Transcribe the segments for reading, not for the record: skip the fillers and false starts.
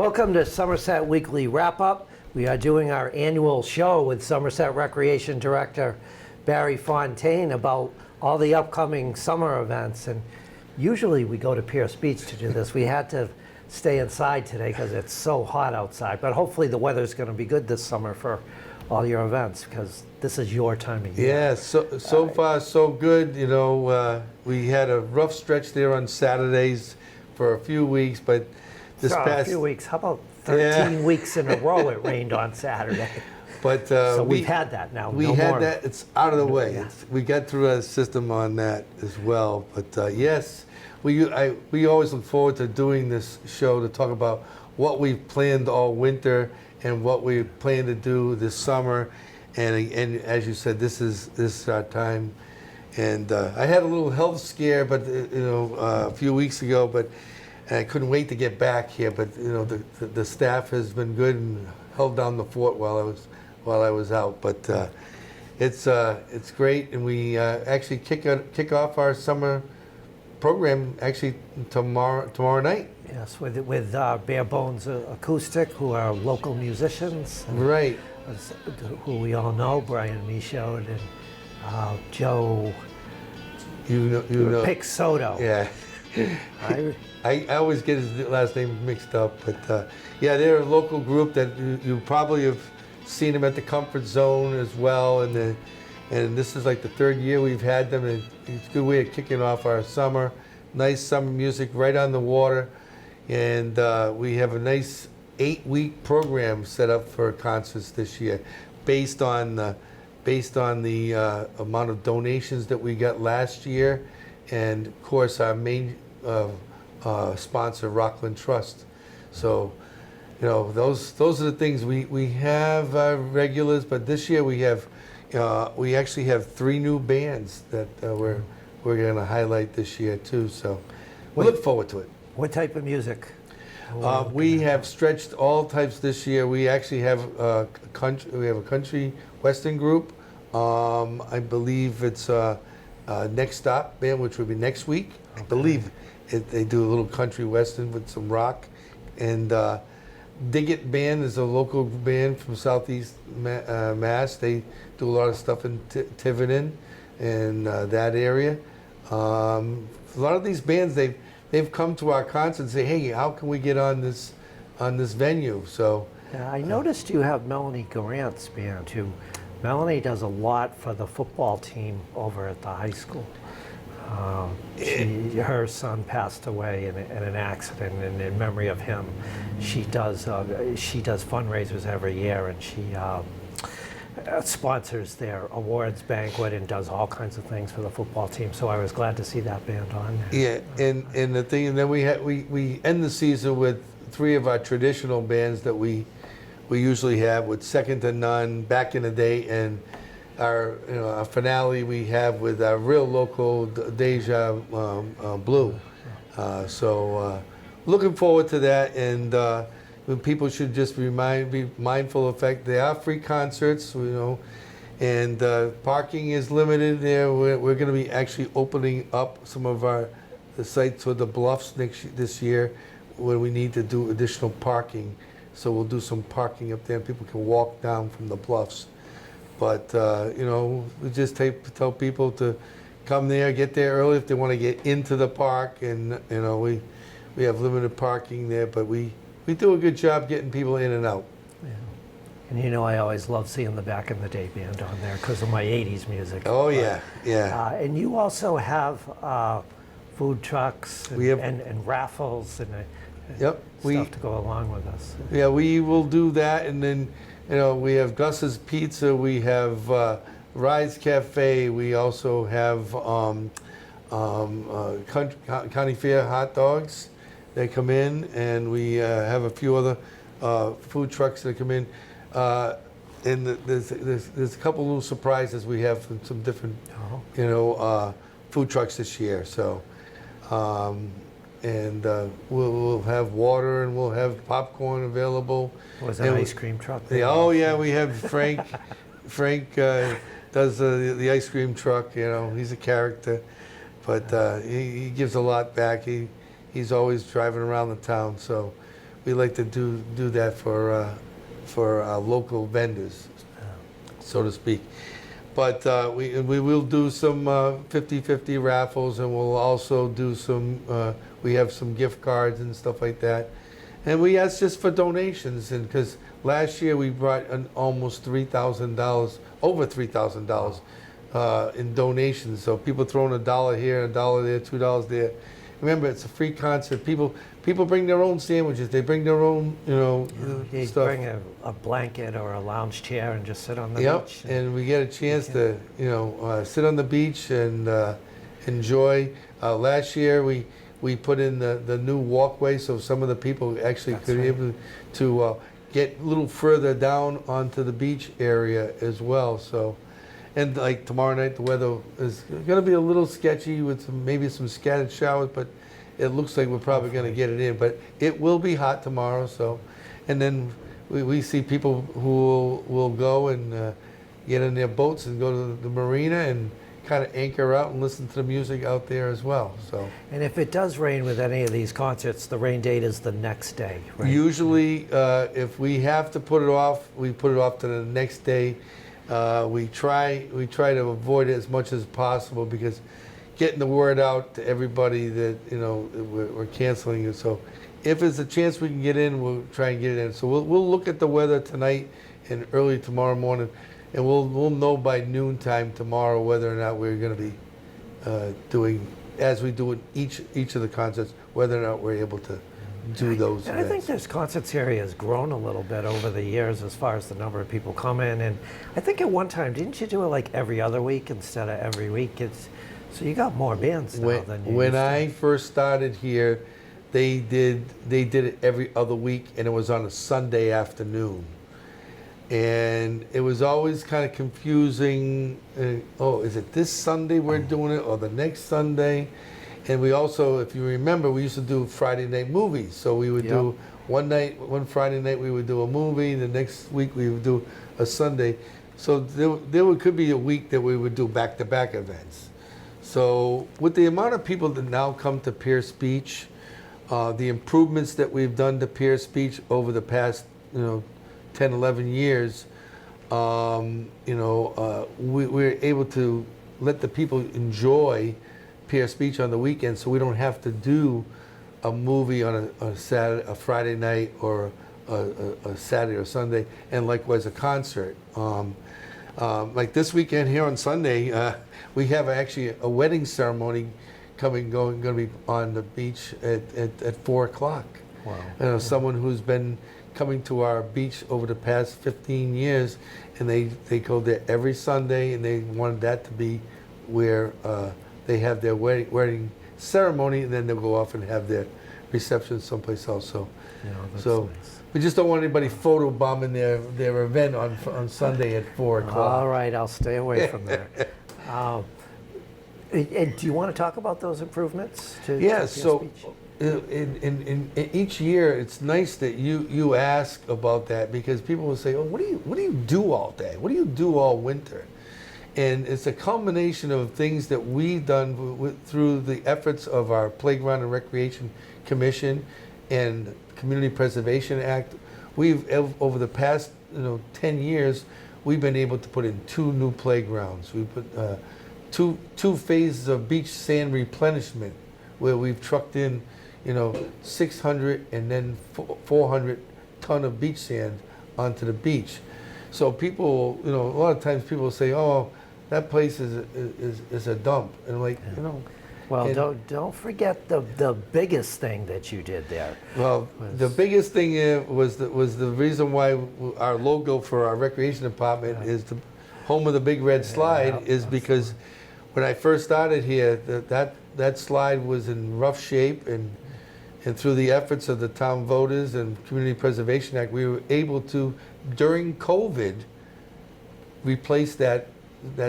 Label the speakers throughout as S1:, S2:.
S1: Welcome to Somerset Weekly Wrap-Up. We are doing our annual show with Somerset Recreation Director Barry Fontaine about all the upcoming summer events. And usually we go to Pierce Beach to do this. We had to stay inside today because it's so hot outside. But hopefully the weather's going to be good this summer for all your events because this is your time of year.
S2: Yeah, so far so good. You know, we had a rough stretch there on Saturdays for a few weeks, but
S1: a few weeks. How about 13 weeks in a row it rained on Saturday?
S2: But
S1: so we've had that now.
S2: We had that. It's out of the way. Yeah. We got through a system on that as well. But yes, we always look forward to doing this show to talk about what we've planned all winter and what we plan to do this summer. And as you said, this is our time. And I had a little health scare, but a few weeks ago, but. And I couldn't wait to get back here, but the staff has been good and held down the fort while I was out. But it's great, and we actually kick off our summer program actually tomorrow night.
S1: Yes, with Bare Bones Acoustic, who are local musicians,
S2: right?
S1: Who we all know, Brian Michaud and Joe.
S2: You know
S1: Pixoto.
S2: Yeah. I always get his last name mixed up, but yeah, they're a local group that you probably have seen them at the Comfort Zone as well, and this is like the third year we've had them, and it's a good way of kicking off our summer. Nice summer music right on the water, and we have a nice 8-week program set up for concerts this year, based on the amount of donations that we got last year, and of course our main sponsor, Rockland Trust. So, those are the things we have regulars, but this year we actually have 3 new bands that we're going to highlight this year too. So, we look forward to it.
S1: What type of music?
S2: We have stretched all types this year. We actually have a country western group. I believe it's Next Stop band, which will be next week. Okay. I believe they do a little country western with some rock. And Dig It Band is a local band from Southeast Mass. They do a lot of stuff in Tiverton and that area. A lot of these bands, they've come to our concert and say, hey, how can we get on this venue? So
S1: I noticed you have Melanie Garant's band too. Melanie does a lot for the football team over at the high school. Her son passed away in an accident, and in memory of him, she does fundraisers every year, and she sponsors their awards banquet and does all kinds of things for the football team. So I was glad to see that band on there.
S2: Yeah, and the thing, and then we end the season with 3 of our traditional bands that we usually have, with Second to None back in the day, and our finale we have with our real local Deja Blue. So looking forward to that, and people should just be mindful of the fact they are free concerts, and parking is limited there. We're going to be actually opening up some of the sites for the Bluffs this year, where we need to do additional parking. So we'll do some parking up there, and people can walk down from the Bluffs. But we just tell people to come there, get there early if they want to get into the park, and we have limited parking there, but we do a good job getting people in and out.
S1: Yeah. And I always love seeing the Back in the Day band on there because of my 80s music.
S2: Oh yeah, yeah.
S1: And you also have food trucks and raffles and stuff to go along with us.
S2: Yeah, we will do that, and then we have Gus's Pizza, we have Rise Cafe, we also have County Fair hot dogs that come in, and we have a few other food trucks that come in. And there's a couple little surprises we have from some different food trucks this year. So. And we'll have water, and we'll have popcorn available.
S1: Was an ice cream truck?
S2: Oh yeah, we have Frank. Frank does the ice cream truck. He's a character, but he gives a lot back. He's always driving around the town. So we like to do that for local vendors, so to speak. But we will do some 50/50 raffles, and we'll also do some, we have some gift cards and stuff like that. And we ask just for donations, and because last year we brought in almost $3,000, over $3,000 in donations. So people throwing $1 here, $1 there, $2 there. Remember, it's a free concert. People bring their own sandwiches. They bring their own,
S1: You
S2: stuff.
S1: bring a blanket or a lounge chair and just sit on the
S2: Yep,
S1: beach.
S2: and we get a chance to, sit on the beach and enjoy. Last year, we put in the new walkway, so some of the people actually
S1: That's
S2: could be
S1: right.
S2: able to get a little further down onto the beach area as well. So, and like tomorrow night, the weather is going to be a little sketchy with maybe some scattered showers, but it looks like we're probably going to get it in. But it will be hot tomorrow. So, and then we see people who will go and get in their boats and go to the marina and kind of anchor out and listen to the music out there as well. So
S1: And if it does rain with any of these concerts, the rain date is the next day, right?
S2: usually, if we have to put it off, we put it off to the next day. We try to avoid it as much as possible because getting the word out to everybody that we're canceling it. So if there's a chance we can get in, we'll try and get it in. So we'll look at the weather tonight and early tomorrow morning, and we'll know by noontime tomorrow whether or not we're going to be doing, as we do in each of the concerts, whether or not we're able to do those
S1: And I think
S2: events.
S1: this concerts area has grown a little bit over the years as far as the number of people coming. And I think at one time, didn't you do it like every other week instead of every week? So you got more bands now than you
S2: When
S1: used to.
S2: I first started here, they did it every other week, and it was on a Sunday afternoon. And it was always kind of confusing. Is it this Sunday we're doing it, or the next Sunday? And we also, if you remember, we used to do Friday night movies. So we would do one Friday night we would do a movie, the next week we would do a Sunday. So there could be a week that we would do back-to-back events. So with the amount of people that now come to Pierce Beach, the improvements that we've done to Pierce Beach over the past 10, 11 years, we're able to let the people enjoy Pierce Beach on the weekend, so we don't have to do a movie on a Saturday, a Friday night, or a Saturday or Sunday, and likewise a concert. Like this weekend here on Sunday, we have actually a wedding ceremony going to be on the beach at 4 o'clock.
S1: Wow.
S2: Someone who's been coming to our beach over the past 15 years, and they go there every Sunday, and they wanted that to be where they have their wedding ceremony, and then they'll go off and have their reception someplace else. So,
S1: That's
S2: so
S1: nice.
S2: we just don't want anybody photobombing their event on Sunday at 4 o'clock.
S1: All right, I'll stay away from there. And do you want to talk about those improvements to Pierce
S2: So
S1: Beach?
S2: in each year, it's nice that you ask about that, because people will say, "Oh, what do you do all day? What do you do all winter?" And it's a combination of things that we've done through the efforts of our Playground and Recreation Commission and Community Preservation Act. We've, over the past 10 years, we've been able to put in 2 new playgrounds. We put two phases of beach sand replenishment, where we've trucked in 600 and then 400 ton of beach sand onto the beach. So people, a lot of times people say, "Oh, that place is a dump," and I'm like,
S1: Well,
S2: and-
S1: don't forget the biggest thing that you did there.
S2: Well, the biggest thing was the reason why our logo for our recreation department is the home of the big red slide, is because when I first started here, that slide was in rough shape, and through the efforts of the town voters and Community Preservation Act, we were able to, during COVID, replace that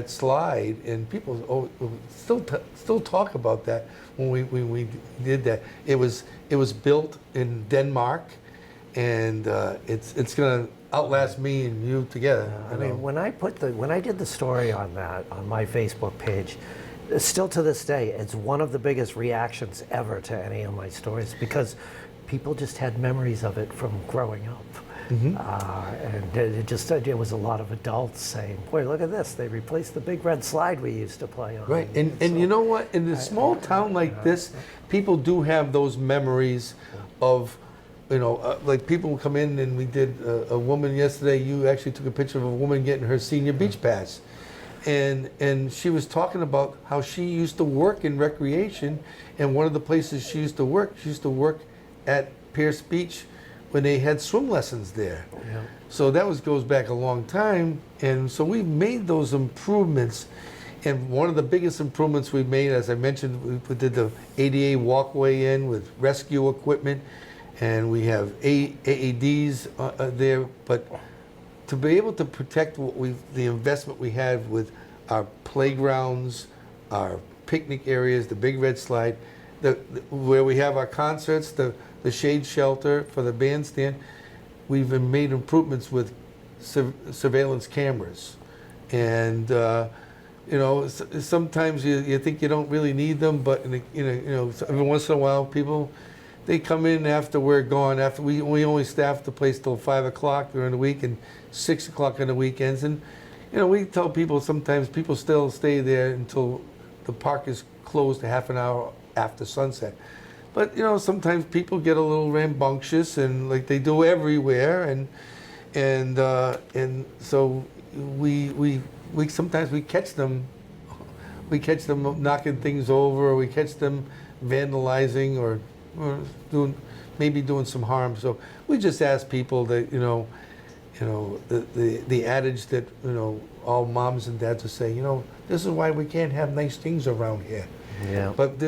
S2: slide, and people still talk about that when we did that. It was built in Denmark, and it's going to outlast me and you together.
S1: I mean, when I did the story on that on my Facebook page, still to this day, it's one of the biggest reactions ever to any of my stories, because people just had memories of it from growing up. And it was a lot of adults saying, boy, look at this. They replaced the big red slide we used to play on.
S2: Right, and you know what? In a small town like this, people do have those memories of, like people come in, and we did a woman yesterday. You actually took a picture of a woman getting her senior beach pass. And she was talking about how she used to work in recreation, and one of the places she used to work at Pierce Beach when they had swim lessons there.
S1: Yeah.
S2: So that goes back a long time, and so we've made those improvements. And one of the biggest improvements we made, as I mentioned, we did the ADA walkway in with rescue equipment, and we have AEDs there. But to be able to protect the investment we had with our playgrounds, our picnic areas, the big red slide, where we have our concerts, the shade shelter for the bandstand, we've made improvements with surveillance cameras. And sometimes you think you don't really need them, but every once in a while people, they come in after we're gone. After we only staff the place till 5 o'clock during the week and 6 o'clock on the weekends. And we tell people sometimes people still stay there until the park is closed a half an hour after sunset. But sometimes people get a little rambunctious, and like they do everywhere, and so we sometimes we catch them knocking things over, or we catch them vandalizing or doing some harm. So we just ask people that the adage that all moms and dads will say, this is why we can't have nice things around here.
S1: Yeah.
S2: But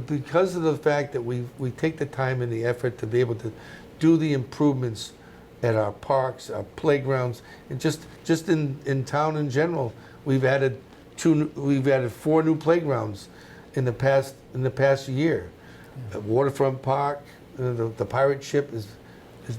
S2: because of the fact that we take the time and the effort to be able to do the improvements at our parks, our playgrounds, and just in town in general, we've added 4 new playgrounds in the past year. Yeah. Waterfront Park, the pirate ship has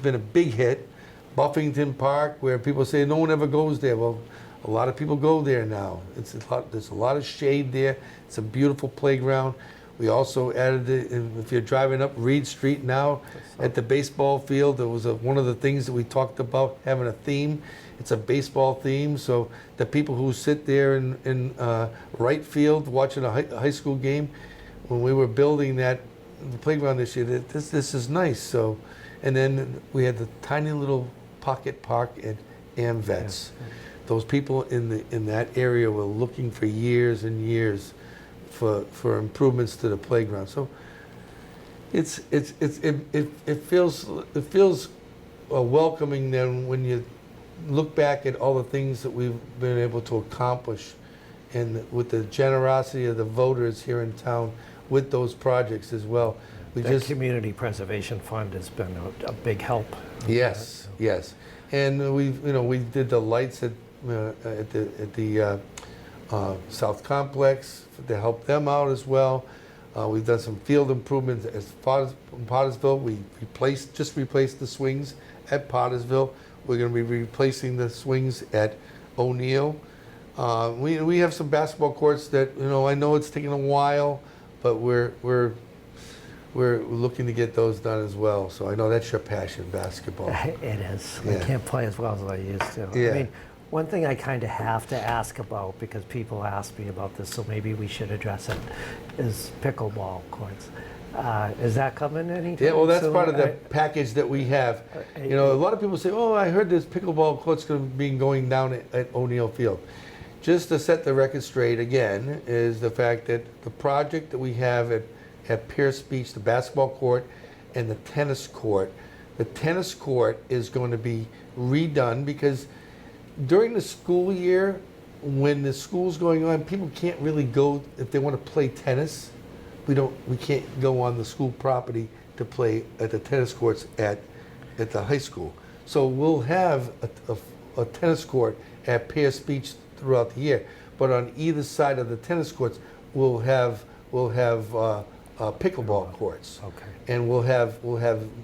S2: been a big hit. Buffington Park, where people say no one ever goes there. Well, a lot of people go there now. There's a lot of shade there. It's a beautiful playground. We also added it, if you're driving up Reed Street now at the baseball field, there was one of the things that we talked about, having a theme. It's a baseball theme, so the people who sit there in right field watching a high school game, when we were building the playground this year, this is nice. So, and then we had the tiny little pocket park at AmVets. Yeah. Those people in that area were looking for years and years for improvements to the playground. So it feels welcoming then when you look back at all the things that we've been able to accomplish, and with the generosity of the voters here in town with those projects as well.
S1: The Community Preservation Fund has been a big help.
S2: Yes, yes, and we did the lights at the South Complex to help them out as well. We've done some field improvements as far as Pottersville. We just replaced the swings at Pottersville. We're going to be replacing the swings at O'Neill. We have some basketball courts that I know it's taking a while, but we're looking to get those done as well. So I know that's your passion, basketball.
S1: It is.
S2: Yeah.
S1: I can't play as well as I used to.
S2: Yeah.
S1: I mean, one thing I kind of have to ask about, because people ask me about this, so maybe we should address it, is pickleball courts. Is that coming anytime soon?
S2: Yeah, well, that's part of the package that we have. A lot of people say, "Oh, I heard this pickleball court's going to be going down at O'Neill Field." Just to set the record straight again, is the fact that the project that we have at Pierce Beach, the basketball court and the tennis court is going to be redone, because during the school year, when the school's going on, people can't really go if they want to play tennis. We can't go on the school property to play at the tennis courts at the high school. So we'll have a tennis court at Pierce Beach throughout the year, but on either side of the tennis courts, we'll have pickleball courts.
S1: Okay.
S2: And we'll have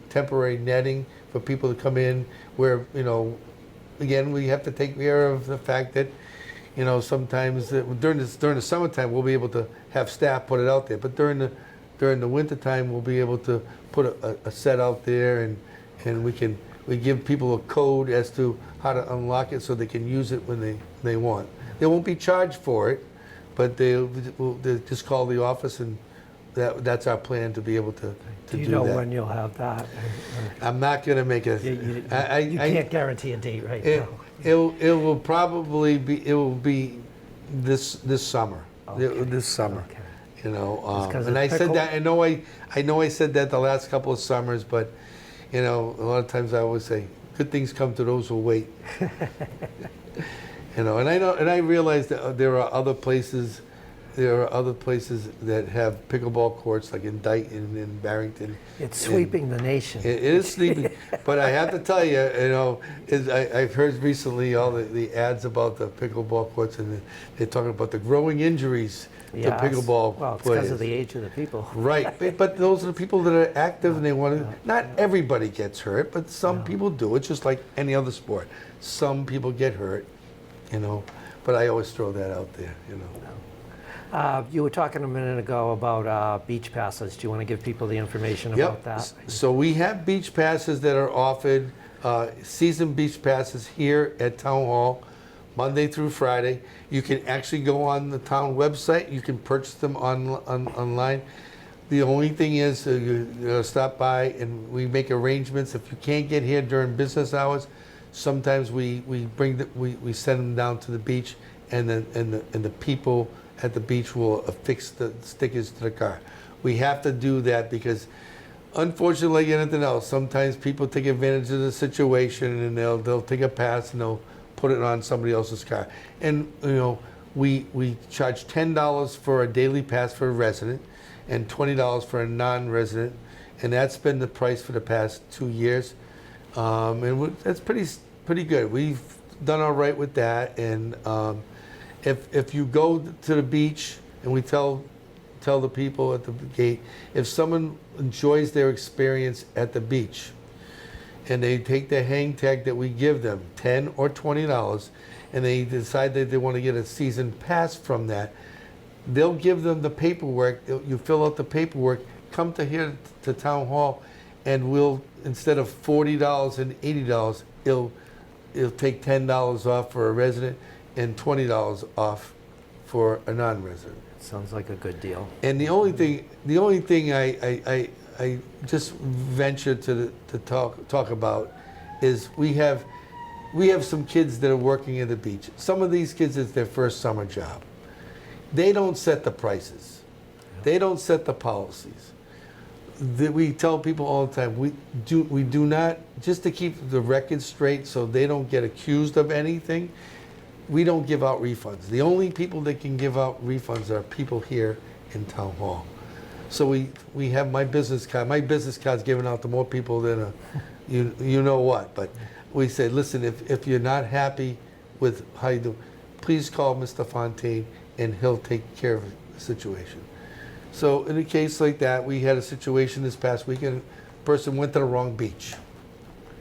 S2: temporary netting for people to come in, where again, we have to take care of the fact that sometimes during the summertime we'll be able to have staff put it out there, but during during the wintertime, we'll be able to put a set out there, and we give people a code as to how to unlock it so they can use it when they want. They won't be charged for it, but they'll just call the office, and that's our plan to be able to
S1: Do
S2: do
S1: you know
S2: that.
S1: when you'll have that?
S2: I'm not going to make a.
S1: You
S2: I
S1: can't guarantee a date right
S2: it,
S1: now.
S2: it will probably be this summer.
S1: Okay.
S2: This summer.
S1: Okay.
S2: You know,
S1: 'cause
S2: and
S1: of
S2: I said
S1: pickle-
S2: that. I know I said that the last couple of summers, but you know, a lot of times I always say, "Good things come to those who wait." You know, and I realize that there are other places. There are other places that have pickleball courts, like in Dayton and Barrington.
S1: It's sweeping the nation.
S2: It is sleeping, but I have to tell you, you know, I've heard recently all the ads about the pickleball courts, and they're talking about the growing injuries to
S1: Yes.
S2: pickleball
S1: Well, it's
S2: players.
S1: because of the age of the people.
S2: Right, but those are the people that are active and they want to. Not everybody gets hurt, but some people do. It's just like any other sport. Some people get hurt, you know. But I always throw that out there, you know.
S1: You were talking a minute ago about beach passes. Do you want to give people the information about that?
S2: So we have beach passes that are offered, season beach passes here at Town Hall, Monday through Friday. You can actually go on the town website. You can purchase them online. The only thing is you stop by and we make arrangements. If you can't get here during business hours, sometimes we send them down to the beach, and the people at the beach will affix the stickers to the car. We have to do that because, unfortunately, like anything else, sometimes people take advantage of the situation and they'll take a pass and they'll put it on somebody else's car. And you know, we charge $10 for a daily pass for a resident and $20 for a non-resident, and that's been the price for the past 2 years. That's pretty good. We've done all right with that, and if you go to the beach, and we tell the people at the gate, if someone enjoys their experience at the beach, and they take the hang tag that we give them, $10 or $20, and they decide that they want to get a season pass from that, they'll give them the paperwork. You fill out the paperwork, come to here to Town Hall, and we'll, instead of $40 and $80, it'll take $10 off for a resident and $20 off for a non-resident.
S1: Sounds like a good deal.
S2: And the only thing I just venture to talk about is we have some kids that are working at the beach. Some of these kids, it's their first summer job. They don't set the prices. They don't set the policies. We tell people all the time, we do not, just to keep the record straight so they don't get accused of anything, we don't give out refunds. The only people that can give out refunds are people here in Town Hall. So we have my business card. My business card's given out to more people than you know what. But we say, listen, if you're not happy with how you do, please call Mr. Fontaine and he'll take care of the situation. So in a case like that, we had a situation this past weekend. A person went to the wrong beach.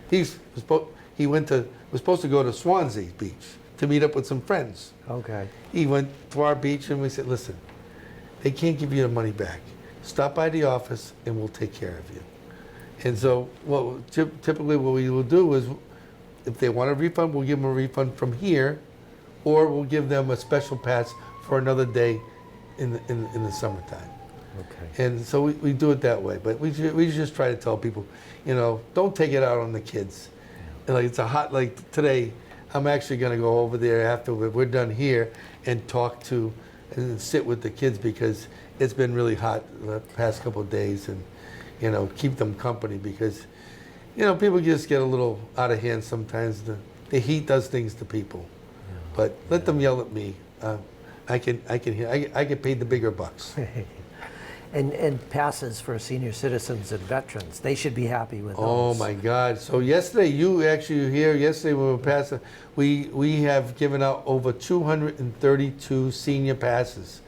S2: He was supposed to go to Swansea Beach to meet up with some friends.
S1: Okay.
S2: He went to our beach and we said, listen, they can't give you the money back. Stop by the office and we'll take care of you. And so typically what we will do is, if they want a refund, we'll give them a refund from here, or we'll give them a special pass for another day in the summertime.
S1: Okay.
S2: And so we do it that way. But we just try to tell people, you know, don't take it out on the kids. And like, it's a hot, like today, I'm actually going to go over there after we're done here and talk to and sit with the kids, because it's been really hot the past couple of days, and you know, keep them company, because you know, people just get a little out of hand sometimes. The heat does things to people. But let them yell at me. I can hear. I get paid the bigger bucks.
S1: And passes for senior citizens and veterans, they should be happy with those.
S2: Oh my God! So yesterday, you actually were here. Yesterday when we were passing, we have given out over 232 senior passes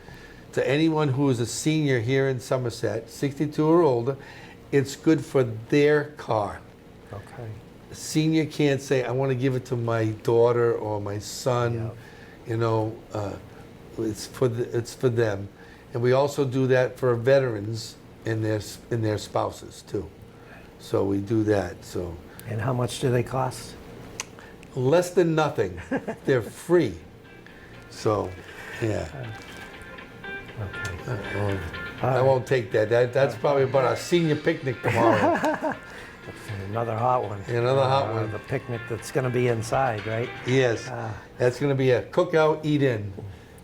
S2: to anyone who is a senior here in Somerset, 62 or older. It's good for their car.
S1: Okay.
S2: A senior can't say, I want to give it to my daughter or my son.
S1: Yeah.
S2: You know, it's for them. And we also do that for veterans and their spouses too. So we do that. So
S1: And how much do they cost?
S2: less than nothing. They're free. So yeah.
S1: Okay.
S2: I won't take that. That's probably about our senior picnic tomorrow.
S1: Another hot one.
S2: Another hot one.
S1: The picnic that's going to be inside, right?
S2: Yes, that's going to be a cookout eat-in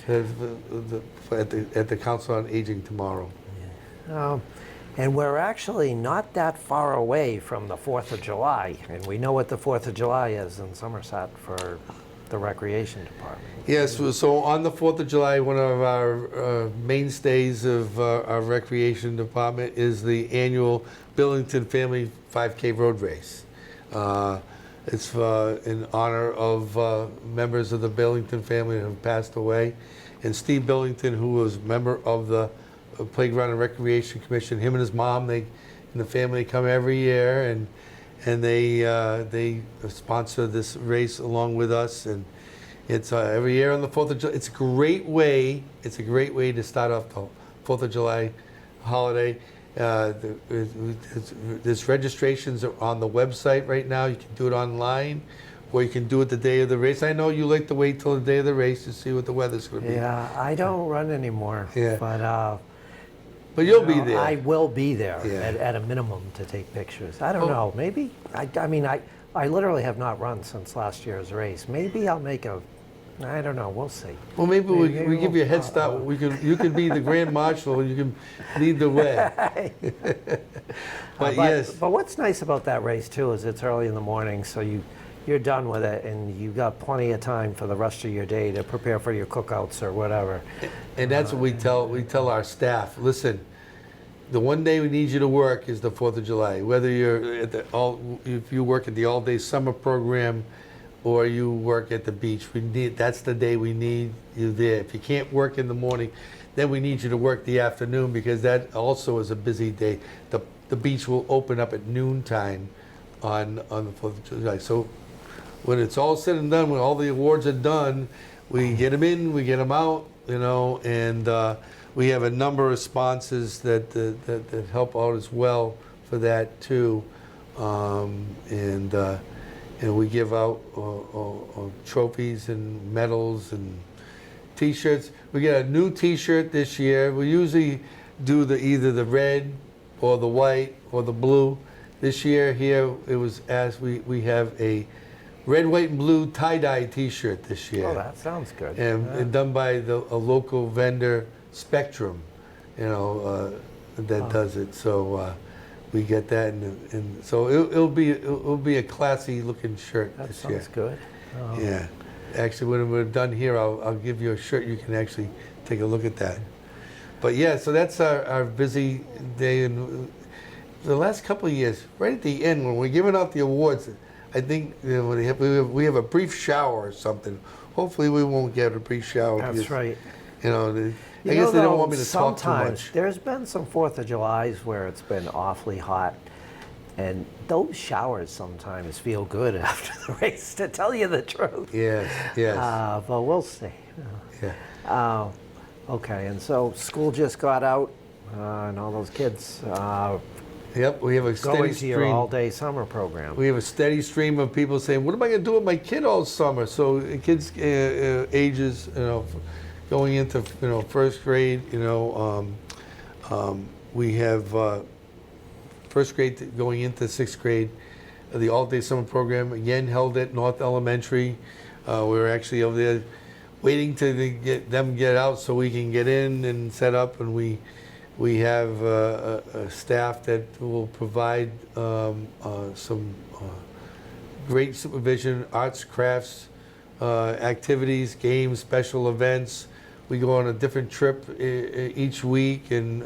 S2: at the Council on Aging tomorrow.
S1: And we're actually not that far away from the 4th of July. And we know what the 4th of July is in Somerset for the Recreation Department.
S2: Yes, so on the 4th of July, one of our mainstays of our Recreation Department is the annual Billington Family 5K Road Race. It's in honor of members of the Billington family who have passed away. And Steve Billington, who was a member of the Playground and Recreation Commission, him and his mom, and the family come every year, and they sponsor this race along with us. And it's every year on the 4th of July. It's a great way. It's a great way to start off the 4th of July holiday. There's registrations on the website right now. You can do it online, or you can do it the day of the race. I know you like to wait till the day of the race to see what the weather's going to be.
S1: Yeah, I don't run anymore.
S2: Yeah.
S1: But
S2: you'll be there.
S1: I will be there
S2: Yeah.
S1: at a minimum to take pictures. I don't know. Maybe. I mean, I literally have not run since last year's race. Maybe I'll make a. I don't know. We'll see.
S2: Well, maybe we give you a head start. You can be the Grand Marshal. You can lead the way. But yes.
S1: But what's nice about that race too is it's early in the morning, so you're done with it, and you've got plenty of time for the rest of your day to prepare for your cookouts or whatever.
S2: And that's what we tell our staff. Listen, the one day we need you to work is the 4th of July. Whether you're if you work at the all-day summer program, or you work at the beach, that's the day we need you there. If you can't work in the morning, then we need you to work the afternoon, because that also is a busy day. The beach will open up at noontime on the 4th of July. So when it's all said and done, when all the awards are done, we get them in, we get them out, and we have a number of sponsors that help out as well for that too. And we give out trophies and medals and T-shirts. We get a new T-shirt this year. We usually do either the red or the white or the blue. This year here it was we have a red, white, and blue tie-dye T-shirt this year.
S1: Oh, that sounds good.
S2: And done by a local vendor, Spectrum, that does it. So. We get that, and so it'll be a classy looking shirt this year.
S1: That sounds good.
S2: Yeah, actually, when we're done here, I'll give you a shirt. You can actually take a look at that. But yeah, so that's our busy day, and the last couple of years, right at the end when we're giving out the awards, I think we have a brief shower or something. Hopefully, we won't get a brief shower.
S1: That's right.
S2: I guess they don't want me to talk too
S1: sometimes
S2: much.
S1: There's been some 4th of Julys where it's been awfully hot, and those showers sometimes feel good after the race, to tell you the truth.
S2: Yes.
S1: But we'll see.
S2: Yeah.
S1: Okay, and so school just got out, and all those kids
S2: Yep, we have a steady
S1: going to your
S2: stream.
S1: all-day summer program.
S2: We have a steady stream of people saying, "What am I going to do with my kid all summer?" So kids ages, going into first grade, we have first grade going into 6th grade. The all-day summer program again held at North Elementary. We're actually over there waiting to get out so we can get in and set up, and we have a staff that will provide some great supervision, arts, crafts, activities, games, special events. We go on a different trip each week, and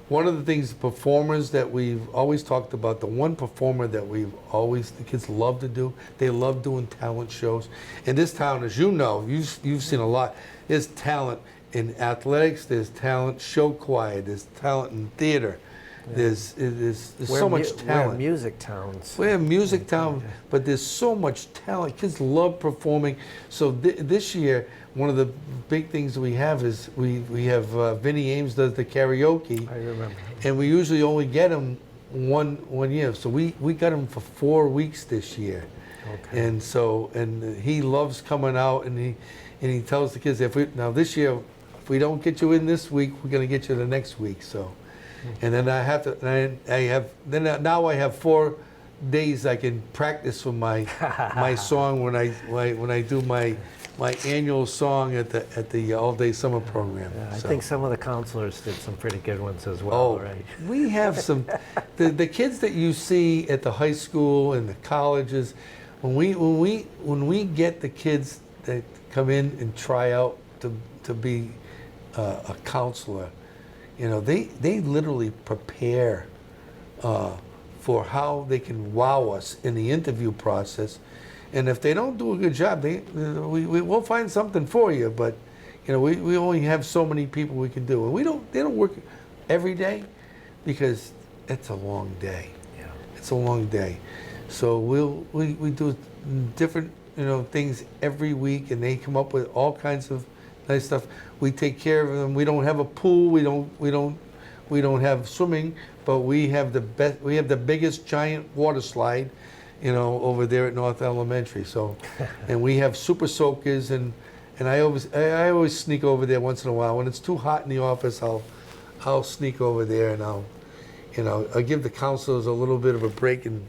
S2: one of the things, performers that we've always talked about, the one performer that the kids love to do, they love doing talent shows. In this town, as you know, you've seen a lot, there's talent in athletics, there's talent show choir, there's talent in theater. there's
S1: We're
S2: so much
S1: We're
S2: talent.
S1: music towns.
S2: We're a music town, but there's so much talent. Kids love performing. So this year, one of the big things we have is we have Vinnie Ames does the karaoke,
S1: I remember.
S2: and we usually only get him one year. So we got him for 4 weeks this year,
S1: Okay.
S2: and he loves coming out, and he tells the kids, now this year, if we don't get you in this week, we're gonna get you the next week. So. And then now I have 4 days I can practice for my song when I do my annual song at the all day summer program.
S1: Yeah, I
S2: So.
S1: think some of the counselors did some pretty good ones as well,
S2: Oh,
S1: right?
S2: we have some the kids that you see at the high school and the colleges. When we get the kids that come in and try out to be a counselor. They literally prepare for how they can wow us in the interview process, and if they don't do a good job, we'll find something for you. But we only have so many people we can do, and they don't work every day because it's a long day.
S1: Yeah.
S2: It's a long day, so we do different things every week, and they come up with all kinds of nice stuff. We take care of them. We don't have a pool. We don't have swimming, but we have the best. We have the biggest giant water slide, over there at North Elementary. So, and we have super soakers, and I always sneak over there once in a while when it's too hot in the office. I'll sneak over there, and I'll give the counselors a little bit of a break, and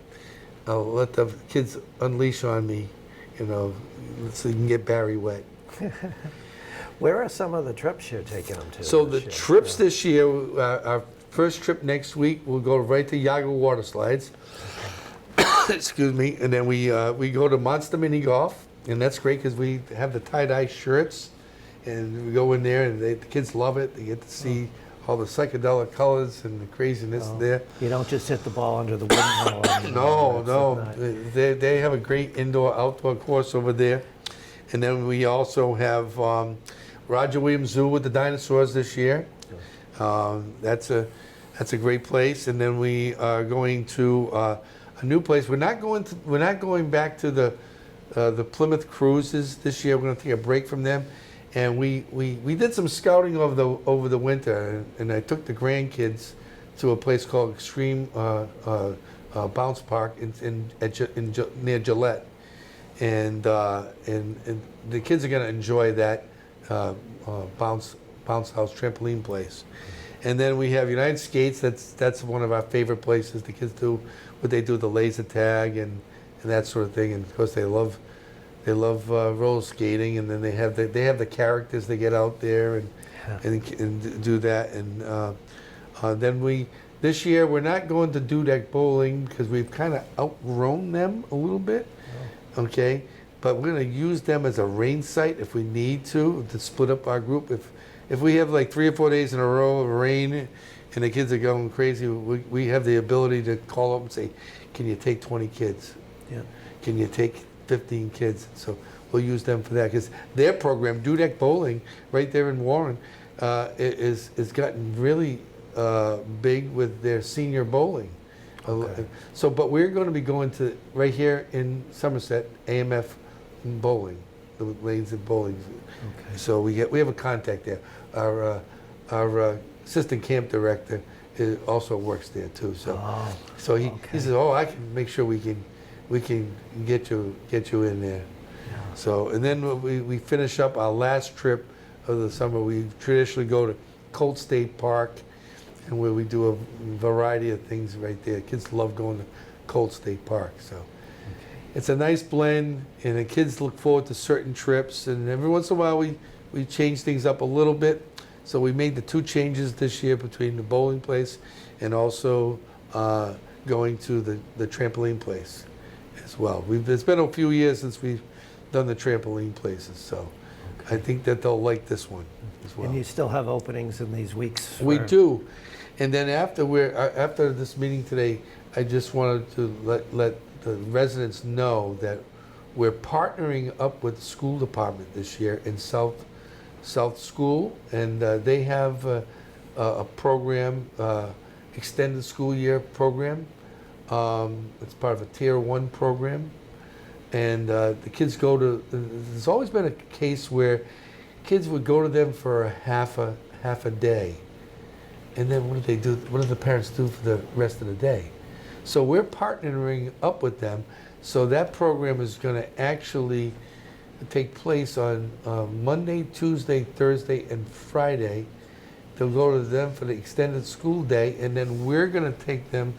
S2: I'll let the kids unleash on me, so you can get Barry wet.
S1: Where are some of the trips you're taking them to?
S2: So the
S1: this year?
S2: trips this year, our first trip next week, we'll go right to Yaga Water Slides. Excuse me. And then we go to Monster Mini Golf, and that's great because we have the tie-dye shirts, and we go in there, and the kids love it. They get to see all the psychedelic colors and the craziness there.
S1: You don't just hit the ball under the windmill.
S2: No. They have a great indoor-outdoor course over there. And then we also have Roger Williams Zoo with the dinosaurs this year. That's a great place. And then we are going to a new place. We're not going back to the Plymouth cruises this year. We're going to take a break from them. And we did some scouting over the winter, and I took the grandkids to a place called Extreme Bounce Park near Gillette. And the kids are going to enjoy that bounce house trampoline place. And then we have United Skates. That's one of our favorite places. The kids do the laser tag and that sort of thing. And of course they love roller skating. And then they have the characters they get out there and do that. And then this year we're not going to Dudek Bowling because we've kind of outgrown them a little bit. Okay, but we're going to use them as a rain site if we need to split up our group. If we have like 3 or 4 days in a row of rain and the kids are going crazy, we have the ability to call up and say, can you take 20 kids?
S1: Yeah.
S2: Can you take 15 kids? So we'll use them for that because their program, Dudek Bowling, right there in Warren, is gotten really big with their senior bowling.
S1: Okay.
S2: But we're going to be going to right here in Somerset, AMF Bowling, the lanes of bowling.
S1: Okay.
S2: So we have a contact there. Our assistant camp director also works there too. So he says, I can make sure we can get you in there.
S1: Yeah.
S2: So and then we finish up our last trip of the summer. We traditionally go to Colt State Park, and where we do a variety of things right there. Kids love going to Colt State Park. So it's a nice blend, and the kids look forward to certain trips. And every once in a while, we change things up a little bit. So we made the 2 changes this year between the bowling place and also going to the trampoline place as well. It's been a few years since we've done the trampoline places, so I think that they'll like this one as well.
S1: And you still have openings in these weeks?
S2: We do. And then after this meeting today, I just wanted to let the residents know that we're partnering up with the school department this year in South School, and they have a program extended school year program. It's part of a Tier 1 program. And the kids go to, there's always been a case where kids would go to them for a half a day. And then what do they do? What do the parents do for the rest of the day? So we're partnering up with them. So that program is going to actually take place on Monday, Tuesday, Thursday, and Friday. They'll go to them for the extended school day, and then we're going to take them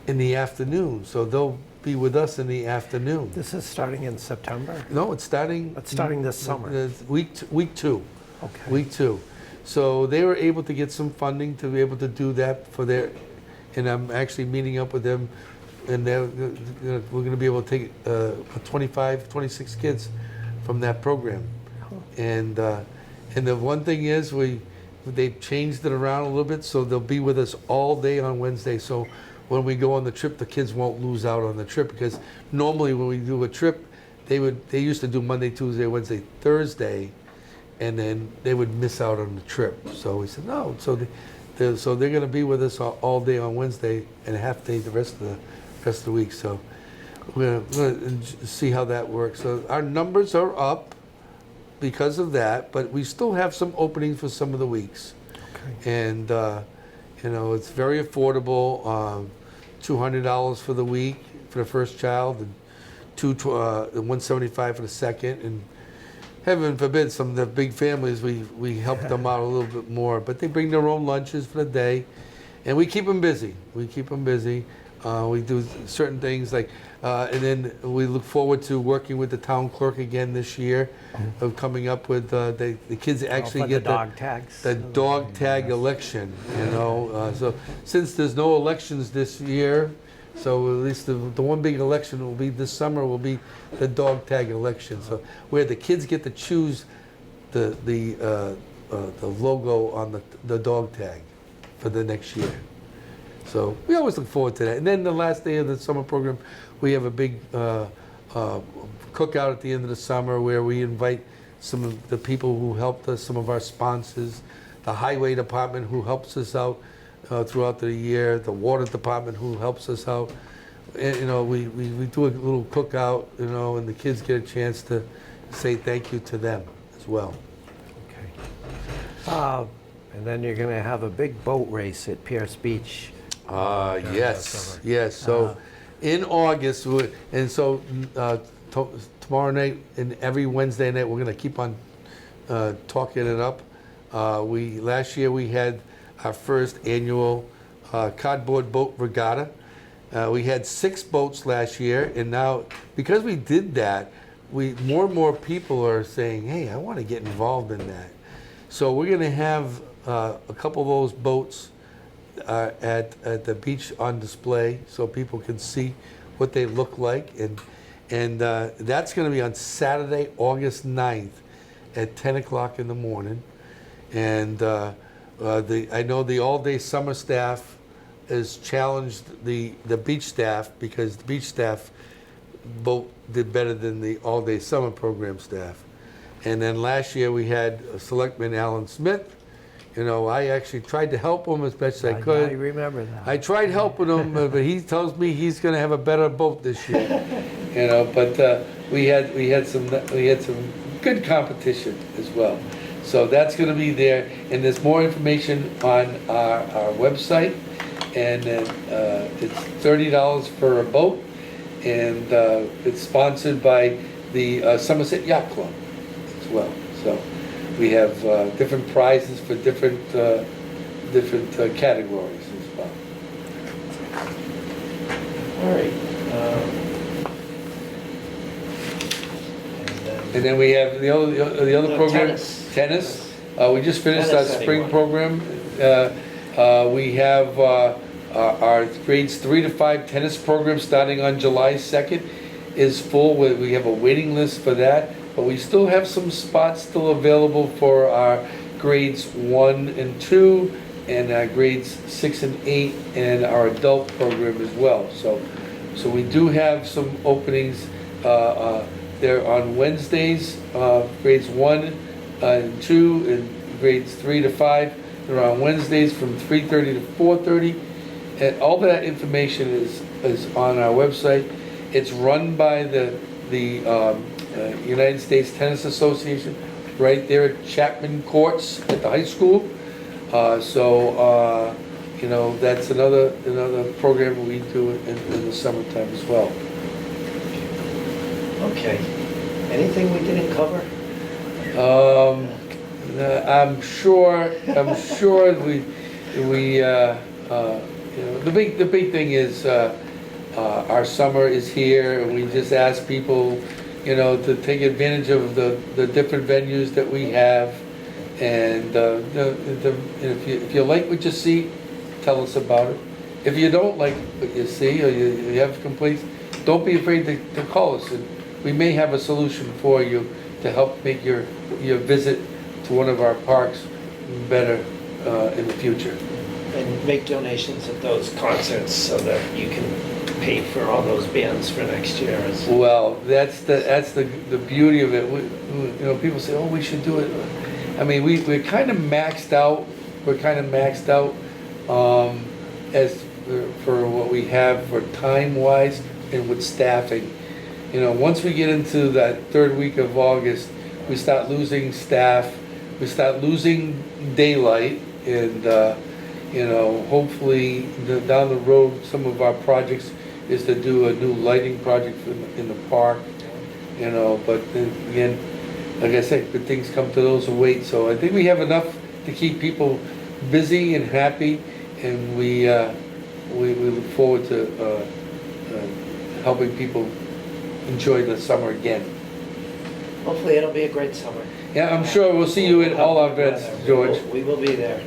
S2: in the afternoon. So they'll be with us in the afternoon.
S1: This is starting in September?
S2: No, it's starting.
S1: It's starting this summer.
S2: Week 2.
S1: Okay.
S2: Week 2. So they were able to get some funding to be able to do that for their, and I'm actually meeting up with them, and we're going to be able to take 25, 26 kids from that program. And the one thing is they've changed it around a little bit, so they'll be with us all day on Wednesday. So when we go on the trip, the kids won't lose out on the trip, because normally when we do a trip, they used to do Monday, Tuesday, Wednesday, Thursday, and then they would miss out on the trip. So we said no. So they're going to be with us all day on Wednesday and a half day the rest of the week. So we're going to see how that works. So our numbers are up because of that, but we still have some openings for some of the weeks. Okay. And it's very affordable. $200 for the week for the first child, and $175 for the second. And heaven forbid, some of the big families, we help them out a little bit more. But they bring their own lunches for the day, and we keep them busy. We do certain things like, and then we look forward to working with the town clerk again this year, of coming up with the kids actually get
S1: the dog tags.
S2: The dog tag election. So since there's no elections this year, so at least the one big election will be this summer will be the dog tag election. So where the kids get to choose the logo on the dog tag for the next year. So we always look forward to that. And then the last day of the summer program, we have a big cookout at the end of the summer where we invite some of the people who helped us, some of our sponsors, the highway department who helps us out throughout the year, the water department who helps us out. And, we do a little cookout, and the kids get a chance to say thank you to them as well.
S1: Okay. And then you're going to have a big boat race at Pierce Beach.
S2: Yes. So in August, tomorrow night and every Wednesday night, we're going to keep on talking it up. Last year we had our first annual cardboard boat regatta. We had 6 boats last year, and now because we did that, more and more people are saying, "Hey, I want to get involved in that." So we're going to have a couple of those boats at the beach on display, so people can see what they look like, and that's going to be on Saturday, August 9th at 10 o'clock in the morning. And I know the all-day summer staff has challenged the beach staff, because the beach staff boat did better than the all-day summer program staff. And then last year we had Selectman Alan Smith. I actually tried to help him as best I could.
S1: I remember that. I
S2: tried helping him, but he tells me he's going to have a better boat this year. But we had some good competition as well. So that's going to be there, and there's more information on our website, and it's $30 for a boat, and it's sponsored by the Somerset Yacht Club as well. So we have different prizes for different categories as well.
S3: All right.
S2: And then we have the other program, tennis. We just finished our
S3: Tennis
S2: spring
S3: anyone.
S2: program. We have our grades 3 to 5 tennis program starting on July 2nd is full. We have a waiting list for that, but we still have some spots still available for our grades 1 and 2 and our grades 6 and 8 and our adult program as well. So we do have some openings there on Wednesdays, grades 1 and 2 and grades 3 to 5. They're on Wednesdays from 3:30 to 4:30, and all that information is on our website. It's run by the United States Tennis Association, right there at Chapman Courts at the high school. You know, that's another program we do in the summertime as well.
S1: Okay. Anything we didn't cover?
S2: I'm sure we you know, the big thing is our summer is here, and we just ask people, you know, to take advantage of the different venues that we have, and if you like what you see, tell us about it. If you don't like what you see, or you have complaints, don't be afraid to call us, and we may have a solution for you to help make your visit to one of our parks better in the future.
S1: And make donations at those concerts so that you can pay for all those bands for next year.
S2: Well, that's the beauty of it. You know, people say, oh, we should do it. I mean, we're kind of maxed out. We're kind of maxed out as for what we have for time-wise and with staffing. You know, once we get into that third week of August, we start losing staff. We start losing daylight, and you know, hopefully down the road, some of our projects is to do a new lighting project in the park. You know, but then again, like I said, good things come to those who wait. So I think we have enough to keep people busy and happy, and we look forward to helping people enjoy the summer again.
S1: Hopefully it'll be a great summer.
S2: Yeah, I'm sure we'll see you in all our events, George.
S1: We will be there.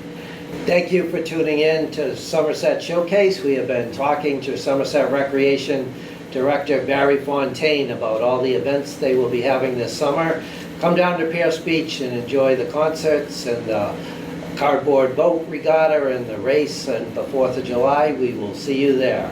S1: Thank you for tuning in to Somerset Showcase. We have been talking to Somerset Recreation Director Barry Fontaine about all the events they will be having this summer. Come down to Pierce Beach and enjoy the concerts and the cardboard boat regatta and the race and the 4th of July. We will see you there.